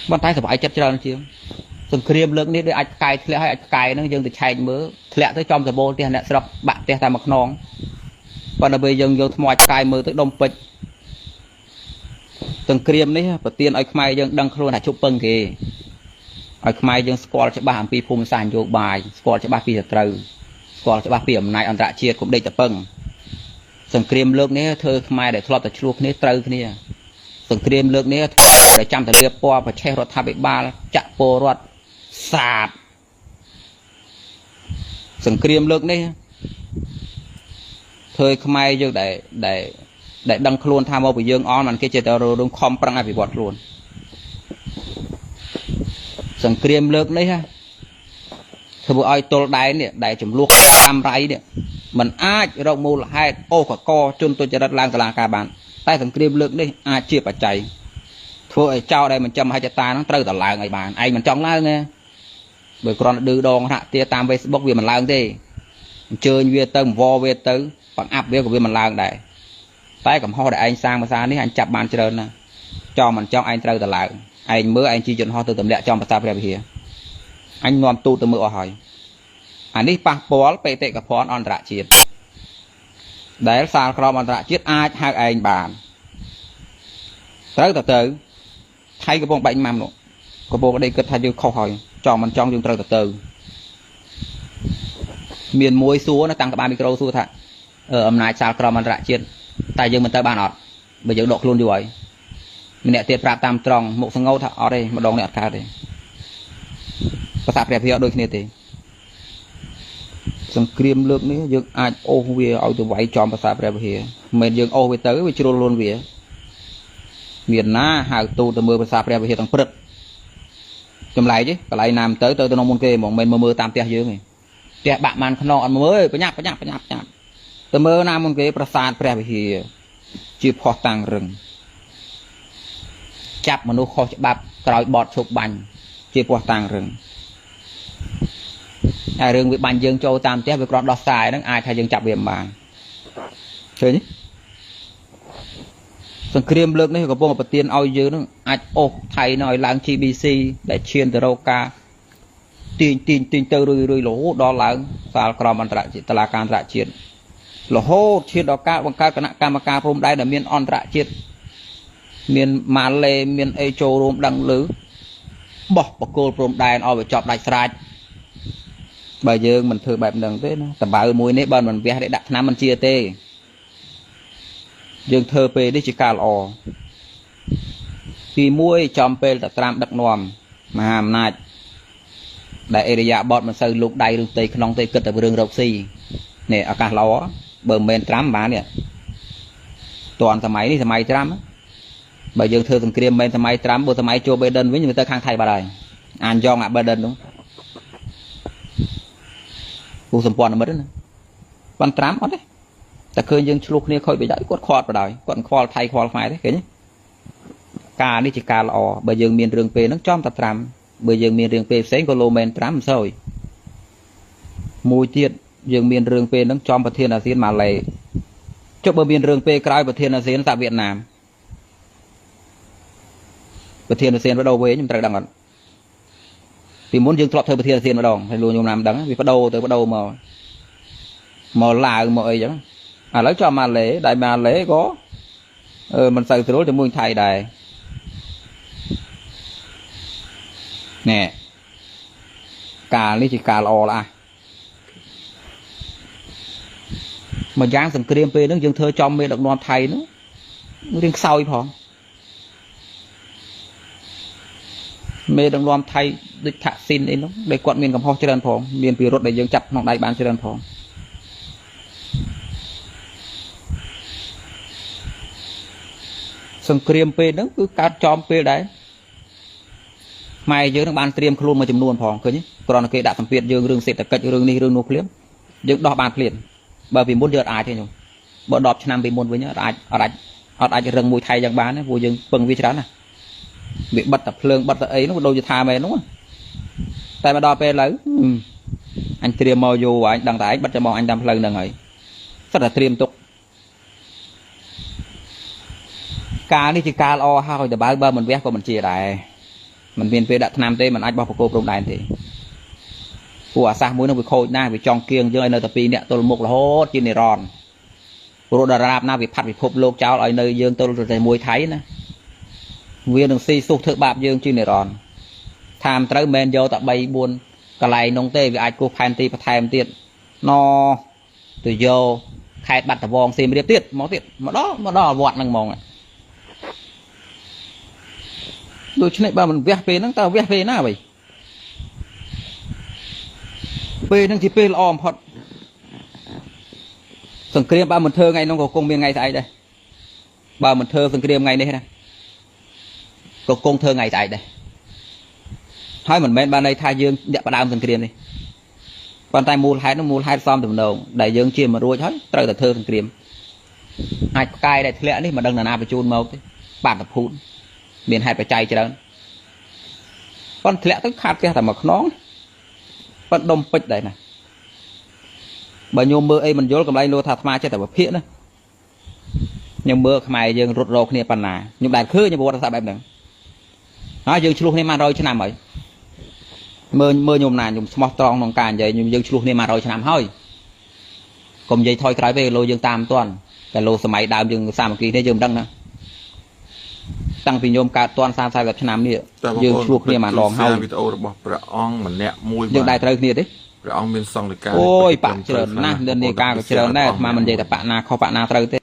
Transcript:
bọn tay sập ai chất trơn chứ từng kriêm lượng đi để ai cài thì hay cài nó dừng từ chạy mớ lẹ tới trong giờ bô tiền lẹ sập bạn tiền ta mặc nón còn là bây giờ dừng mọi cài mớ tới đông pịch từng kriêm đấy và tiền ai mai dừng đăng luôn là chụp bưng kì ai mai dừng squat cho ba hàng pi phun sàn vô bài squat cho ba pi từ squat cho ba pi này anh đã chia cũng đây tập bưng từng kriêm lượng đấy thơ mai để thọt từ chuột này từ kia từng kriêm lượng đấy để chăm từ liệp po và che rót tháp bị ba chặt po rót sạp từng kriêm lượng đấy thôi không ai dương để đăng luôn tham ô bị dương on mình cái chế tờ đúng không prang ai bị bọt luôn từng kriêm lượng đấy ha thôi bộ ai tôi đáy nè đáy chấm luộc tam rái nè mình ai rộng mù là hai ô cả co chôn tôi cho đất lang là cả bạn tay từng kriêm lượng đấy ai chia và chạy thôi trao đây mình châm hai ta nó trâu tờ lại ngày bạn anh mình trong lá nghe bởi còn đưa đòn hạ tia tam Facebook vì mình lang thế chơi về tầng vo về tới bằng áp về của vì mình lang đây tay cầm ho để anh sang mà sang đấy anh chập bàn chơi nè cho mình cho anh trâu tờ lại anh mới anh chi chuyện ho từ tầm lẹ cho mà ta về here anh ngon tu từ mưa hỏi anh đi pa bó pe tệกับพร អន្តរជាតិ ដែលសាលក្រមអន្តរជាតិអាចហៅឯងបានត្រូវទៅថៃកំពុងបាញ់ម៉ាំនោះកំពុងដេកគិតថាយើងខុសហើយចង់មិនចង់យើងត្រូវទៅមានមួយសួរណាតាំងក្បាលមីក្រូសួរថាអំណាចសាលក្រមអន្តរជាតិតែយើងមិនទៅបានអត់បើយើងដកខ្លួនយូរហើយម្នាក់ទៀតប្រាប់តាមត្រង់មុខសង្កោថាអត់ទេម្ដងនេះអត់កើតទេภาษาព្រះភិយដូចគ្នាទេសង្គ្រាមលើកនេះយើងអាចអូសវាឲ្យទៅវាយចំភាសាព្រះវិហារមិនយើងអូសវាទៅវាជ្រុលលួនវាមានណាហៅទូទៅមើលភាសាព្រះវិហារទាំងព្រឹកចម្លែកទេកន្លែងណាមទៅក្នុងមុនគេហ្មងមិនមើលតាមផ្ទះយើងទេផ្ទះបាក់ម៉ានខ្នងអត់មើលប្រញាប់ទៅមើលណាមុនគេប្រាសាទព្រះវិហារជាផោះតាំងរឹងចាប់មនុស្សខុសច្បាប់ក្រោយបត់ឈប់បាញ់ជាផោះតាំងរឹងតែរឿងវាបាញ់យើងចូលតាមផ្ទះវាគ្រាន់ដោះស្រាយហ្នឹងអាចថាយើងចាប់វាមិនបានឃើញទេសង្គ្រាមលើកនេះកំពុងប្រទានឲ្យយើងនឹងអាចអូសថៃនៅឲ្យឡើង GBC ដែលឈានទៅរកការទាញទៅរឿយរហូតដល់ឡើងសាលក្រមអន្តរជាតិតុលាការអន្តរជាតិរហូតឈានដល់ការបង្កើតគណៈកម្មការព្រំដែនដែលមានអន្តរជាតិមានម៉ាឡេមានអេចូលរួមដឹងឮបោះបកគោលព្រំដែនឲ្យវាចប់ដាច់ស្រេចបើយើងមិនធ្វើបែបហ្នឹងទេណាតបៅមួយនេះបើមិនវះទេដាក់ថ្នាំមិនជាទេយើងធ្វើពេលនេះជាការល្អទី1ចំពេលតត្រាំដឹកនាំមហាអំណាចដែលអេរិយាបថមិនសូវលោកដៃឬផ្ទៃក្នុងទេគិតតែរឿងរកស៊ីនេះឱកាសល្អបើមិនមែនត្រាំបាននេះតនសម័យនេះសម័យត្រាំបើយើងធ្វើសង្គ្រាមមិនសម័យត្រាំបើសម័យចូលបេដិនវិញទៅខាងថៃបាត់ហើយអានយ៉ងអាបេដិននោះពូសម្ព័ន្ធមិត្តណាបានត្រាំអត់ទេតែឃើញយើងឆ្លោះគ្នាខ້ອຍប្រយោជន៍គាត់ខាត់បដ ாய் គាត់ខ្វល់ថៃខ្វល់ខ្មែរទេឃើញការនេះជាការល្អបើយើងមានរឿងពេលហ្នឹងចំតែត្រាំបើយើងមានរឿងពេលផ្សេងក៏លោមែនត្រាំមិនសូវមួយទៀតយើងមានរឿងពេលហ្នឹងចំប្រធានអាស៊ានម៉ាឡេចុះបើមានរឿងពេលក្រោយប្រធានអាស៊ានតាវៀតណាមប្រធានអាស៊ានបដូរវិញខ្ញុំត្រូវដឹងអត់ពីមុនយើងធ្លាប់ធ្វើប្រធានអាស៊ានម្ដងហើយលោកខ្ញុំណាមដឹងវាបដូរទៅបដូរមកឡើងមកអីចឹងឥឡូវចូលម៉ាឡេដែលម៉ាឡេក៏មិនសូវស្រួលជាមួយថៃដែរណែការនេះជាការល្អល្អមួយយ៉ាងសង្គ្រាមពេលហ្នឹងយើងធ្វើចំមេដឹកនាំថៃហ្នឹងរៀងខ្សោយផងមេដឹកនាំថៃដូចថាក់ស៊ីនអីនោះដែលគាត់មានកំហុសច្រើនផងមានពិរុទ្ធដែលយើងចាប់ក្នុងដៃបានច្រើនផងសង្គ្រាមពេលហ្នឹងគឺកើតចំពេលដែរខ្មែរយើងនឹងបានត្រៀមខ្លួនមួយចំនួនផងឃើញគ្រាន់តែគេដាក់សម្ពាធយើងរឿងសេដ្ឋកិច្ចរឿងនេះរឿងនោះភ្លាមយើងដោះបានភ្លាមបើពីមុនយើងអាចទេខ្ញុំបើ10ឆ្នាំពីមុនវិញអត់អាចរឹងមួយថៃយ៉ាងបានទេព្រោះយើងពឹងវាច្រើនណាវាបិទតែភ្លើងបិទតែអីនោះដូចជាថាមែននោះតែមកដល់ពេលឥឡូវអញត្រៀមមកយូរអញដឹងតែឯងបិទចាំមកអញតាមផ្លូវហ្នឹងហើយសិតតែត្រៀមទុកការនេះជាការល្អហើយតែបើមិនវះក៏មិនជាដែរ mình viên về đặt nam tê mình ai bảo cô trong đài thì của xa mũi nó bị khôi na bị trong kiêng chứ ai nơi tập pi nè tôi một là hốt trên này ròn rồi đà rạp na bị phạt bị phụp lô cháu ở nơi dương tôi rồi mùi thấy nè nguyên đường si sụt thợ bạp dương trên này ròn tham tới men vô tại bay buồn cả lại nông tê vì ai cô phan ti và tham tiệt no từ vô khai bắt tập vòng xem điệp tiệt mà đó vọt năng mong đôi chân này ba mình vẽ về nó tao vẽ về na vậy về năng thì về là om hot sừng kia ba mình thơ ngày nó có công viên ngày tại đây ba mình thơ sừng kia ngày đây nè có công thơ ngày tại đây hai mình men ban đây thay dương đẹp bà đam sừng kia đi bàn tay mua hai xóm từ đầu đại dương chia mà ruồi hết trời là thơ sừng kia hai cài đây lẽ đi mà đừng là na phải chôn màu thế bản tập hụn miền hai phải chạy cho đó con lẽ tức khát kia là một nón con đông pích đây này bởi nhôm mưa ấy mình vô cầm lấy lô thà ma chết tại bậc phía nữa nhưng mưa mày dương rụt rột này pan nà nhưng đại khứ như bố ta saoបែបហ្នឹងnói dương chluh này mà rồi cho năm ấy mưa nhôm nà nhôm smart strong nông càn vậy nhưng dương chluh này mà rồi cho năm hơi cùng dây thôi cái về lô dương tam toàn cái lô sớm máy đào dương sao mà kỳ thế dương đăng nữa tăng vì nhôm cả toàn sang sai gặp cho năm đi dương chluh này mà đòn hơi dương đại trời kia đấy ôi bạn chờ na đơn đi ca của chờ nè mà mình vậy là bạn na không bạn na trời thế